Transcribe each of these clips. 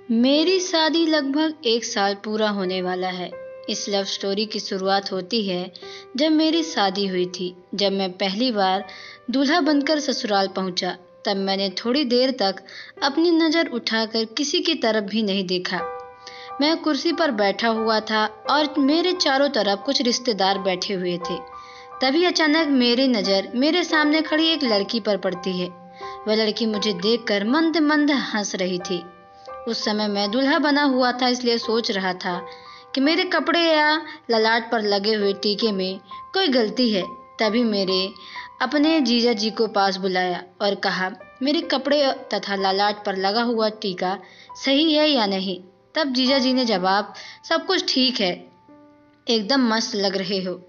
मेरी शादी लगभग 1 साल पूरा होने वाला है। इस लव स्टोरी की शुरुआत होती है जब मेरी शादी हुई थी। जब मैं पहली बार दूल्हा बनकर ससुराल पहुंचा, तब मैंने थोड़ी देर तक अपनी नज़र उठाकर किसी की तरफ भी नहीं देखा। मैं कुर्सी पर बैठा हुआ था और मेरे चारों तरफ कुछ रिश्तेदार बैठे हुए थे। तभी अचानक मेरी नज़र मेरे सामने खड़ी एक लड़की पर पड़ती है। वह लड़की मुझे देखकर मंद मंद हंस रही थी। उस समय मैं दूल्हा बना हुआ था, इसलिए सोच रहा था कि मेरे कपड़े या ललाट पर लगे हुए टीके में कोई गलती है। तभी मेरे अपने जीजा जी को पास बुलाया और कहा, मेरे कपड़े तथा ललाट पर लगा हुआ टीका सही है या नहीं। तब जीजा जी ने जवाब, सब कुछ ठीक है, एकदम मस्त लग रहे हो।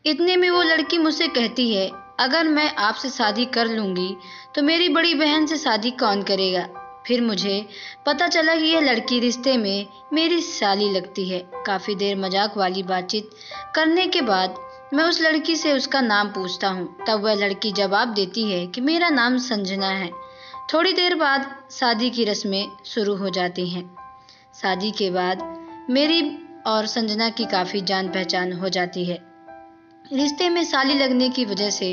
इतने में वो लड़की मुझसे कहती है, अगर मैं आपसे शादी कर लूंगी तो मेरी बड़ी बहन से शादी कौन करेगा। फिर मुझे पता चला कि यह लड़की रिश्ते में मेरी साली लगती है। काफ़ी देर मजाक वाली बातचीत करने के बाद मैं उस लड़की से उसका नाम पूछता हूँ। तब वह लड़की जवाब देती है कि मेरा नाम संजना है। थोड़ी देर बाद शादी की रस्में शुरू हो जाती हैं। शादी के बाद मेरी और संजना की काफ़ी जान पहचान हो जाती है। रिश्ते में साली लगने की वजह से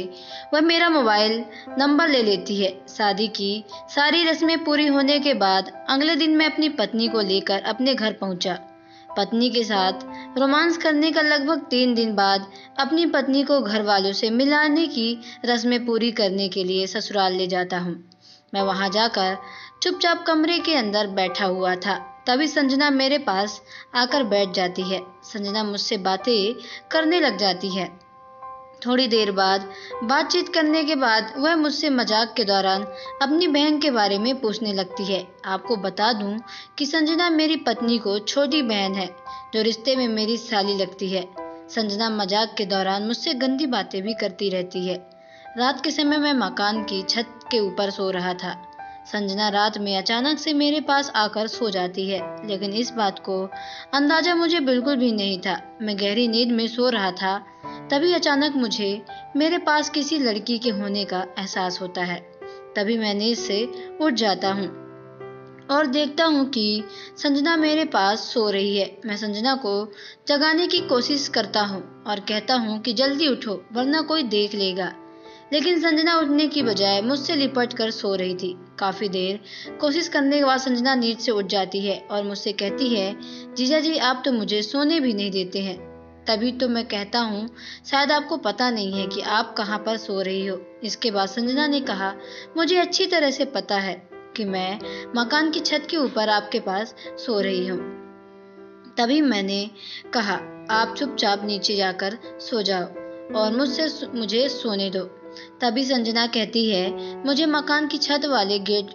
वह मेरा मोबाइल नंबर ले लेती है। शादी की सारी रस्में पूरी होने के बाद अगले दिन मैं अपनी पत्नी को लेकर अपने घर पहुंचा। पत्नी के साथ रोमांस करने का लगभग 3 दिन बाद अपनी पत्नी को घर वालों से मिलाने की रस्में पूरी करने के लिए ससुराल ले जाता हूँ। मैं वहां जाकर चुपचाप कमरे के अंदर बैठा हुआ था। तभी संजना मेरे पास आकर बैठ जाती है। संजना मुझसे बातें करने लग जाती है। थोड़ी देर बाद बातचीत करने के बाद वह मुझसे मजाक के दौरान अपनी बहन के बारे में पूछने लगती है। आपको बता दूं कि संजना मेरी पत्नी को छोटी बहन है, जो रिश्ते में मेरी साली लगती है। संजना मजाक के दौरान मुझसे गंदी बातें भी करती रहती है। रात के समय मैं मकान की छत के ऊपर सो रहा था। संजना रात में अचानक से मेरे पास आकर सो जाती है, लेकिन इस बात को अंदाजा मुझे बिल्कुल भी नहीं था। मैं गहरी नींद में सो रहा था। तभी अचानक मुझे मेरे पास किसी लड़की के होने का एहसास होता है। तभी मैं नींद से उठ जाता हूँ और देखता हूँ कि संजना मेरे पास सो रही है। मैं संजना को जगाने की कोशिश करता हूँ और कहता हूँ कि जल्दी उठो, वरना कोई देख लेगा। लेकिन संजना उठने की बजाय मुझसे लिपट कर सो रही थी। काफी देर कोशिश करने के बाद संजना नींद से उठ जाती है और मुझसे कहती है, जीजा जी आप तो मुझे सोने भी नहीं देते हैं। तभी तो मैं कहता हूँ, शायद आपको पता नहीं है कि आप कहाँ पर सो रही हो। इसके बाद संजना ने कहा, मुझे अच्छी तरह से पता है कि मैं मकान की छत के ऊपर आपके पास सो रही हूँ। तभी मैंने कहा, आप चुपचाप नीचे जाकर सो जाओ और मुझे सोने दो। तभी संजना कहती है, मुझे मकान की छत वाले गेट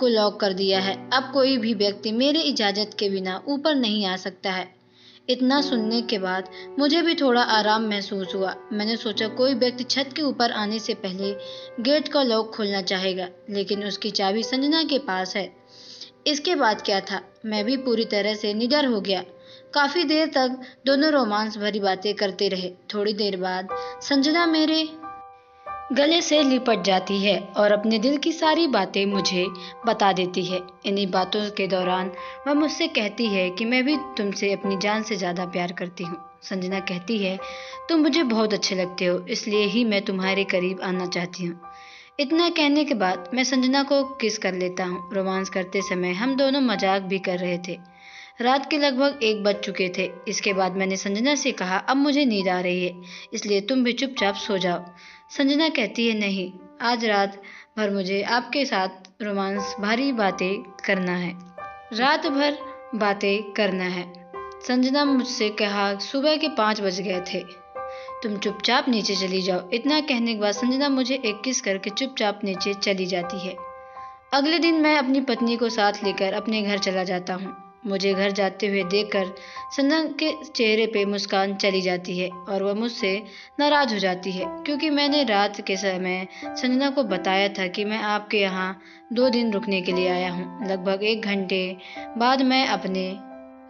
को लॉक कर दिया है। अब कोई भी व्यक्ति मेरे इजाजत के बिना ऊपर नहीं आ सकता है। इतना सुनने के बाद मुझे भी थोड़ा आराम महसूस हुआ। मैंने सोचा कोई व्यक्ति छत के ऊपर आने से पहले गेट का लॉक खोलना चाहेगा, लेकिन उसकी चाबी संजना के पास है। इसके बाद क्या था, मैं भी पूरी तरह से निडर हो गया। काफी देर तक दोनों रोमांस भरी बातें करते रहे। थोड़ी देर बाद संजना मेरे गले से लिपट जाती है और अपने दिल की सारी बातें मुझे बता देती है। इन्हीं बातों के दौरान वह मुझसे कहती है कि मैं भी तुमसे अपनी जान से ज़्यादा प्यार करती हूँ। संजना कहती है, तुम मुझे बहुत अच्छे लगते हो, इसलिए ही मैं तुम्हारे करीब आना चाहती हूँ। इतना कहने के बाद मैं संजना को किस कर लेता हूँ। रोमांस करते समय हम दोनों मजाक भी कर रहे थे। रात के लगभग 1 बज चुके थे। इसके बाद मैंने संजना से कहा, अब मुझे नींद आ रही है, इसलिए तुम भी चुपचाप सो जाओ। संजना कहती है, नहीं, आज रात भर मुझे आपके साथ रोमांस भारी बातें करना है, रात भर बातें करना है। संजना मुझसे कहा, सुबह के 5 बज गए थे, तुम चुपचाप नीचे चली जाओ। इतना कहने के बाद संजना मुझे एक किस करके चुपचाप नीचे चली जाती है। अगले दिन मैं अपनी पत्नी को साथ लेकर अपने घर चला जाता हूँ। मुझे घर जाते हुए देखकर संजना के चेहरे पे मुस्कान चली जाती है और वह मुझसे नाराज हो जाती है, क्योंकि मैंने रात के समय संजना को बताया था कि मैं आपके यहाँ 2 दिन रुकने के लिए आया हूँ। लगभग 1 घंटे बाद मैं अपने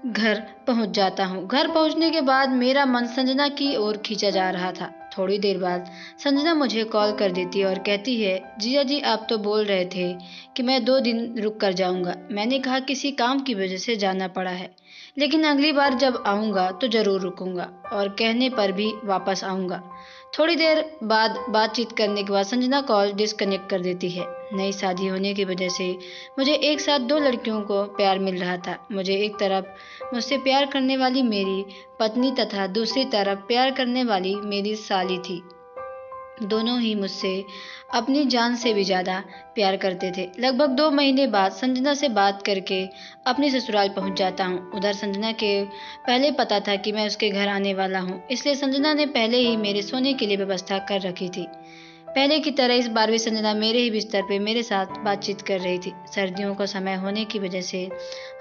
घर पहुंच जाता हूँ। घर पहुंचने के बाद मेरा मन संजना की ओर खींचा जा रहा था। थोड़ी देर बाद संजना मुझे कॉल कर देती है और कहती है, जिया जी आप तो बोल रहे थे कि मैं 2 दिन रुक कर जाऊंगा। मैंने कहा किसी काम की वजह से जाना पड़ा है, लेकिन अगली बार जब आऊंगा तो जरूर रुकूंगा और कहने पर भी वापस आऊंगा। थोड़ी देर बाद बातचीत करने के बाद संजना कॉल डिस्कनेक्ट कर देती है। नई शादी होने की वजह से मुझे एक साथ 2 लड़कियों को प्यार मिल रहा था। मुझे एक तरफ मुझसे प्यार करने वाली मेरी पत्नी तथा दूसरी तरफ प्यार करने वाली मेरी साली थी। दोनों ही मुझसे अपनी जान से भी ज़्यादा प्यार करते थे। लगभग 2 महीने बाद संजना से बात करके अपने ससुराल पहुंच जाता हूं। उधर संजना के पहले पता था कि मैं उसके घर आने वाला हूं, इसलिए संजना ने पहले ही मेरे सोने के लिए व्यवस्था कर रखी थी। पहले की तरह इस बार भी संजना मेरे ही बिस्तर पे मेरे साथ बातचीत कर रही थी। सर्दियों का समय होने की वजह से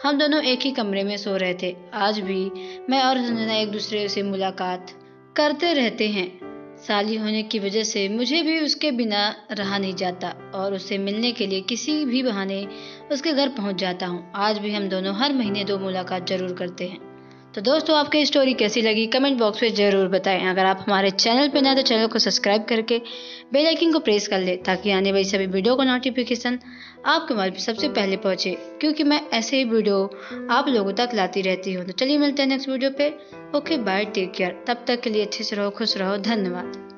हम दोनों एक ही कमरे में सो रहे थे। आज भी मैं और संजना एक दूसरे से मुलाकात करते रहते हैं। साली होने की वजह से मुझे भी उसके बिना रहा नहीं जाता और उससे मिलने के लिए किसी भी बहाने उसके घर पहुंच जाता हूं। आज भी हम दोनों हर महीने 2 मुलाकात जरूर करते हैं। तो दोस्तों, आपकी स्टोरी कैसी लगी कमेंट बॉक्स में ज़रूर बताएं। अगर आप हमारे चैनल पर नए तो चैनल को सब्सक्राइब करके बेल आइकन को प्रेस कर लें ताकि आने वाली सभी वीडियो को नोटिफिकेशन आपके मोबाइल पर सबसे पहले पहुंचे, क्योंकि मैं ऐसे ही वीडियो आप लोगों तक लाती रहती हूँ। तो चलिए मिलते हैं नेक्स्ट वीडियो पे। Okay bye, take care. तब तक के लिए अच्छे से रहो, खुश रहो, धन्यवाद।